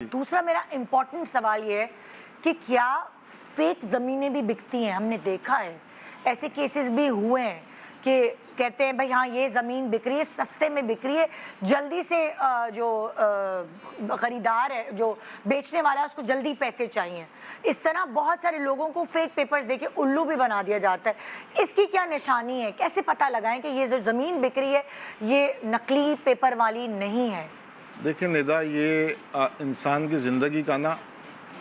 दूसरा मेरा इम्पोर्टेंट सवाल ये है कि क्या फेक ज़मीनें भी बिकती हैं? हमने देखा है, ऐसे केसेस भी हुए हैं कि कहते हैं भाई हाँ ये ज़मीन बिक रही है, सस्ते में बिक रही है, जल्दी से जो ख़रीदार है, जो बेचने वाला है, उसको जल्दी पैसे चाहिए। इस तरह बहुत सारे लोगों को फेक पेपर्स देके उल्लू भी बना दिया जाता है। इसकी क्या निशानी है? कैसे पता लगाएं कि ये जो ज़मीन बिक रही है ये नकली पेपर वाली नहीं है? देखिए निदा, ये इंसान की ज़िंदगी का ना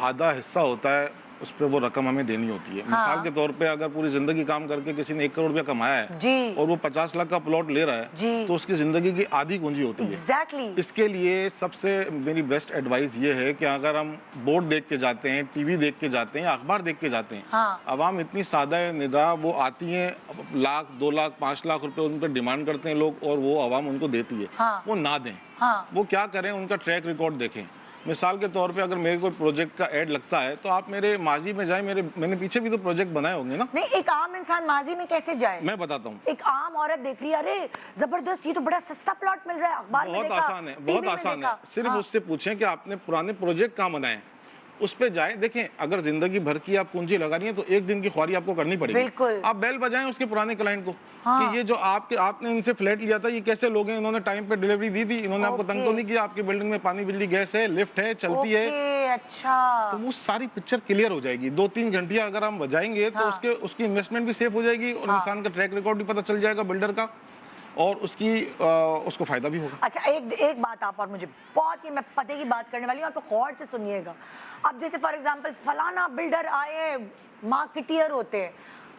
आधा हिस्सा होता है, उस पे वो रकम हमें देनी होती है। मिसाल के तौर पे अगर पूरी ज़िंदगी काम करके किसी ने 1 करोड़ रुपया कमाया है जी, और वो 50 लाख का प्लॉट ले रहा है, तो उसकी ज़िंदगी की आधी पूंजी होती है। एग्जैक्टली। इसके लिए सबसे मेरी बेस्ट एडवाइस ये है कि अगर हम बोर्ड देख के जाते हैं, टीवी देख के जाते हैं या अखबार देख के जाते हैं, आवाम इतनी सादा है निदा, वो आती हैं, लाख 2 लाख 5 लाख रुपए उन पर डिमांड करते हैं लोग और वो आवाम उनको देती है। वो ना दें। वो क्या करें, उनका ट्रैक रिकॉर्ड देखें। मिसाल के तौर पे अगर मेरे कोई प्रोजेक्ट का ऐड लगता है तो आप मेरे माजी में जाए, मैंने पीछे भी तो प्रोजेक्ट बनाए होंगे ना। नहीं, एक आम इंसान माजी में कैसे जाए? मैं बताता हूँ। एक आम औरत देख रही है, अरे जबरदस्त, ये तो बड़ा सस्ता प्लॉट मिल रहा है, अखबार में देखा, बहुत आसान है, बहुत आसान है। सिर्फ उससे पूछें कि आपने पुराने प्रोजेक्ट कहाँ बनाए, उस पे जाए, देखें। अगर जिंदगी भर की आप पूंजी लगा रही है तो एक दिन की ख्वारी आपको करनी पड़ेगी। बिल्कुल। आप बेल बजाएं उसके पुराने क्लाइंट को कि ये जो आपने इनसे फ्लैट लिया था, ये कैसे लोग हैं, इन्होंने टाइम पे डिलीवरी दी थी, इन्होंने आपको तंग तो नहीं किया, आपकी बिल्डिंग में पानी बिजली गैस है, लिफ्ट है, चलती है। अच्छा, तो वो सारी पिक्चर क्लियर हो जाएगी। 2-3 घंटिया अगर हम बजाएंगे तो उसकी इन्वेस्टमेंट भी सेफ हो जाएगी और इंसान का ट्रैक रिकॉर्ड भी पता चल जाएगा बिल्डर का, और उसको फायदा भी होगा। अच्छा, एक बात आप और मुझे बहुत ही, मैं पते की बात करने वाली हूँ, आप गौर से सुनिएगा। अब जैसे फॉर एग्जांपल फलाना बिल्डर आए, मार्केटियर होते हैं,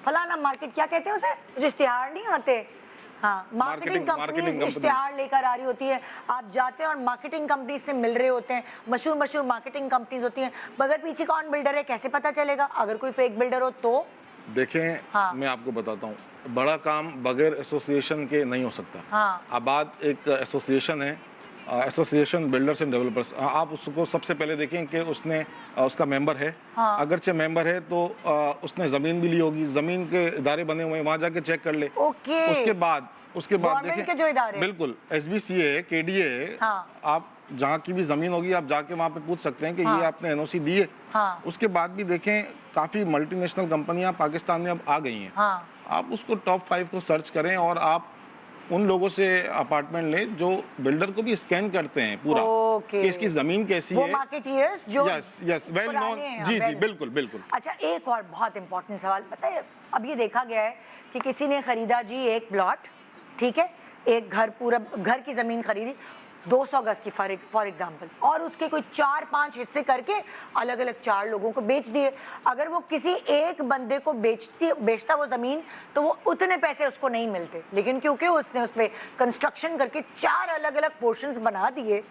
फलाना मार्केट क्या कहते हैं उसे, जो इश्तिहार नहीं आते, हाँ, मार्केटिंग कंपनी इश्तिहार लेकर आ रही होती है, आप जाते हैं और मार्केटिंग कंपनी से मिल रहे होते हैं, मशहूर मार्केटिंग कंपनीज होती हैं, मगर पीछे कौन बिल्डर है कैसे पता चलेगा? अगर कोई फेक बिल्डर हो तो देखें, मैं आपको बताता हूँ, बड़ा काम बगैर एसोसिएशन के नहीं हो सकता। आबाद एक एसोसिएशन है, एसोसिएशन बिल्डर्स एंड डेवलपर्स। आप उसको सबसे पहले देखें कि उसका मेंबर है। अगरचे मेंबर है तो उसने ज़मीन भी ली होगी, ज़मीन के इदारे बने हुए हैं, वहाँ जाके चेक कर ले। उसके बाद देखें, जो इदारे, बिल्कुल SBCA है, KDA है, आप जहाँ की भी ज़मीन होगी आप जाके वहाँ पे पूछ सकते हैं कि ये आपने NOC दी है। उसके बाद भी देखें, काफ़ी मल्टीनेशनल कंपनियां पाकिस्तान में अब आ गई हैं। आप उसको टॉप 5 को सर्च करें और आप उन लोगों से अपार्टमेंट लें जो बिल्डर को भी स्कैन करते हैं पूरा कि इसकी जमीन कैसी है। मार्केटियर्स जो यस वेल नोन। जी बिल्कुल बिल्कुल। अच्छा, एक और बहुत इंपॉर्टेंट सवाल बताइए। अब ये देखा गया है कि किसी ने खरीदा जी एक प्लॉट, ठीक है, एक घर, पूरा घर की जमीन खरीदी 200 गज की फॉर एग्जाम्पल, और उसके कोई 4-5 हिस्से करके अलग अलग 4 लोगों को बेच दिए। अगर वो किसी एक बंदे को बेचता वो ज़मीन, तो वो उतने पैसे उसको नहीं मिलते, लेकिन क्योंकि उसने उस पर कंस्ट्रक्शन करके 4 अलग अलग पोर्शंस बना दिए,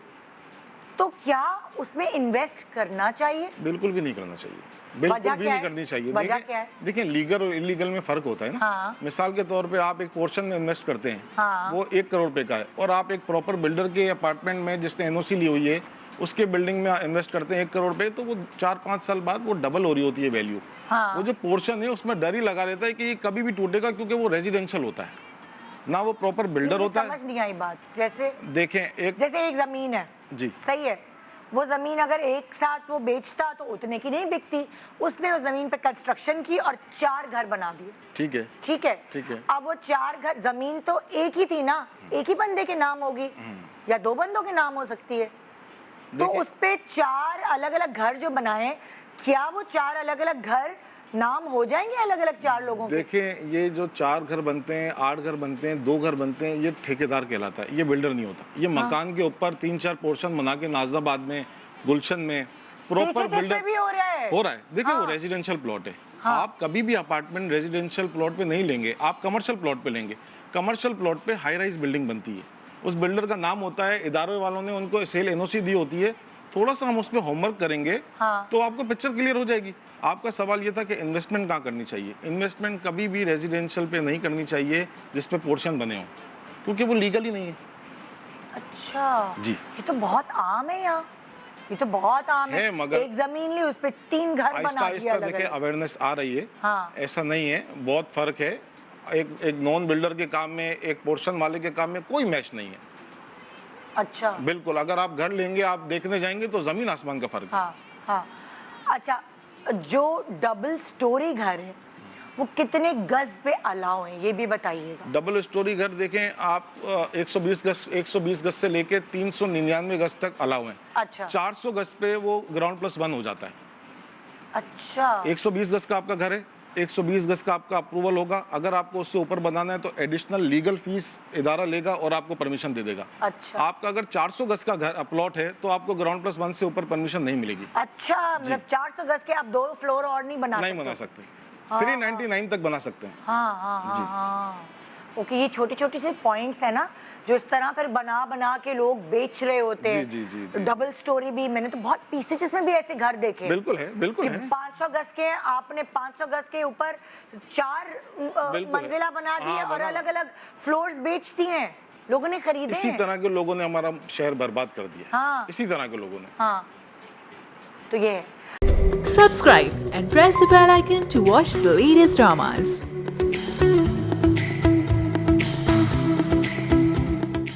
तो क्या उसमें इन्वेस्ट करना चाहिए? बिल्कुल भी नहीं करना चाहिए, बिल्कुल भी नहीं करनी चाहिए। देखिए, लीगल और इलीगल में फर्क होता है ना। मिसाल के तौर पे आप एक पोर्शन में इन्वेस्ट करते हैं, वो 1 करोड़ रुपए का है, और आप एक प्रॉपर बिल्डर के अपार्टमेंट में जिसने NOC ली हुई है उसके बिल्डिंग में इन्वेस्ट करते हैं 1 करोड़ रुपए, तो वो 4-5 साल बाद वो डबल हो रही होती है वैल्यू। वो जो पोर्शन है उसमें डर ही लगा रहता है कि ये कभी भी टूटेगा, क्योंकि वो रेजिडेंशियल होता है ना, वो प्रॉपर बिल्डर होता है। समझ नहीं आई बात। जैसे देखें, जैसे एक जमीन है जी, सही है, वो जमीन अगर एक साथ वो बेचता तो उतने की नहीं बिकती, उसने उस जमीन पे कंस्ट्रक्शन की और 4 घर बना दिए। ठीक है, ठीक है, ठीक है। अब वो 4 घर, जमीन तो एक ही थी ना, एक ही बंदे के नाम होगी या 2 बंदों के नाम हो सकती है, तो उस पे 4 अलग अलग घर जो बनाए, क्या वो 4 अलग अलग घर नाम हो जाएंगे अलग अलग 4 लोगों के? देखें, ये जो 4 घर बनते हैं, 8 घर बनते हैं, 2 घर बनते हैं, ये ठेकेदार कहलाता है, ये बिल्डर नहीं होता। ये मकान के ऊपर 3-4 पोर्शन बना के नाजिराबाद में, गुलशन में प्रॉपर बिल्डर भी हो रहा है। देखिए, वो रेजिडेंशियल प्लॉट है। आप कभी भी अपार्टमेंट रेजिडेंशियल प्लॉट पे नहीं लेंगे, आप कमर्शियल प्लॉट पे लेंगे। कमर्शियल प्लॉट पे हाई राइज बिल्डिंग बनती है, उस बिल्डर का नाम होता है, इदारों वालों ने उनको सेल NOC दी होती है। थोड़ा सा हम उस पर होमवर्क करेंगे तो आपको पिक्चर क्लियर हो जाएगी। आपका सवाल ये था कि इन्वेस्टमेंट कहाँ करनी चाहिए। इन्वेस्टमेंट कभी भी रेजिडेंशियल पे नहीं करनी चाहिए जिस पे पोर्शन बने हो, क्योंकि वो लीगल ही नहीं है। अच्छा जी, ये तो बहुत आम है यहाँ, ये तो बहुत आम है, मगर एक जमीन ली, उस पे 3 घर बना दिया। देखिए, अवेयरनेस आ रही है। ऐसा नहीं है, बहुत फर्क है। एक नॉन बिल्डर के काम में, एक पोर्शन वाले के काम में कोई मैच नहीं है। अच्छा, बिल्कुल। अगर आप घर लेंगे, आप देखने जाएंगे तो जमीन आसमान का फर्क है। हाँ हाँ। अच्छा, जो डबल स्टोरी घर है वो कितने गज पे अलाउ है, ये भी बताइएगा। डबल स्टोरी घर देखें आप 120 गज से लेके 399 गज तक अलाउ है। अच्छा, 400 गज पे वो ग्राउंड प्लस 1 हो जाता है। अच्छा, 120 गज का आपका घर है, 120 गज का आपका अप्रूवल होगा। अगर आपको उससे ऊपर बनाना है तो एडिशनल लीगल फीस इदारा लेगा और आपको परमिशन दे देगा। अच्छा, आपका अगर 400 गज का घर प्लॉट है तो आपको ग्राउंड प्लस 1 से ऊपर परमिशन नहीं मिलेगी। अच्छा, मतलब 400 गज के आप 2 फ्लोर और नहीं बना सकते। 399 तक बना सकते हैं। हाँ हाँ हाँ हाँ। ओके, ये छोटे छोटे से पॉइंट्स है ना जो इस तरह फिर बना के लोग बेच रहे होते हैं। जी, जी, जी। डबल स्टोरी भी, मैंने तो बहुत पीसेज में भी ऐसे घर देखे। बिल्कुल है, बिल्कुल है। 500 गज के, आपने 500 गज के ऊपर 4 मंजिला बना दी है और अलग अलग फ्लोर्स बेच दी हैं, लोगों ने खरीदे। इसी तरह के लोगों ने हमारा शहर बर्बाद कर दिया। हाँ, इसी तरह के लोगों ने। हाँ, तो ये है। Subscribe and press the bell icon to watch the latest dramas.